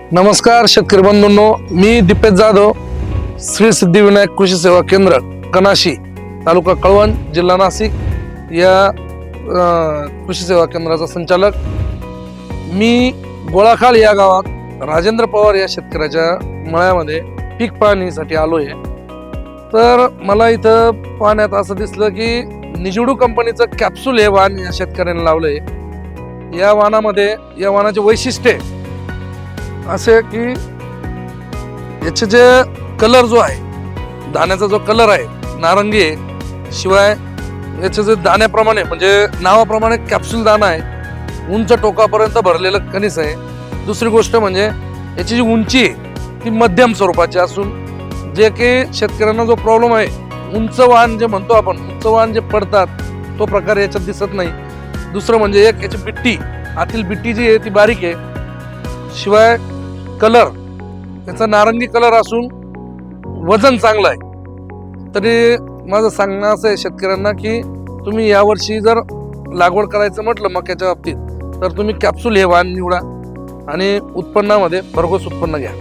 नमस्कार शेतकरी बंधूंनो, मी दीपेश जाधव, श्री सिद्धिविनायक कृषी सेवा केंद्र कनाशी, तालुका कळवण, जिल्हा नाशिक या कृषी सेवा केंद्राचा संचालक। मी गोळाखाल या गावात राजेंद्र पवार या शेतकऱ्याच्या मळ्यामध्ये पीक पाहणीसाठी आलो आहे। तर मला इथं पाहण्यात असं दिसलं की निजुडू कंपनीचं कॅप्सूल हे वाण या शेतकऱ्यांनी लावलंय। या वाणामध्ये या वाणाचे वैशिष्ट्य असे की याचे जे कलर जो आहे, दाण्याचा जो कलर आहे नारंगी आहे, शिवाय याचे जे दाण्याप्रमाणे म्हणजे नावाप्रमाणे कॅप्सूल दाणा आहे, उंच टोकापर्यंत भरलेलं कणीस आहे। दुसरी गोष्ट म्हणजे याची जी उंची आहे ती मध्यम स्वरूपाची असून जे की शेतकऱ्यांना जो प्रॉब्लेम आहे उंच वाण जे म्हणतो आपण, उंच वाण जे पडतात तो प्रकार याच्यात दिसत नाही। दुसरं म्हणजे एक याची बिट्टी, आतील बिट्टी जी आहे ती बारीक आहे, शिवाय कलर त्याचा नारंगी कलर असून वजन चांगलं आहे। तरी माझं सांगणं असं आहे शेतकऱ्यांना की तुम्ही यावर्षी जर लागवड करायचं म्हटलं मक्याच्या बाबतीत तर तुम्ही कॅप्सूल हे वाण निवडा आणि उत्पन्नामध्ये भरघोस उत्पन्न घ्या।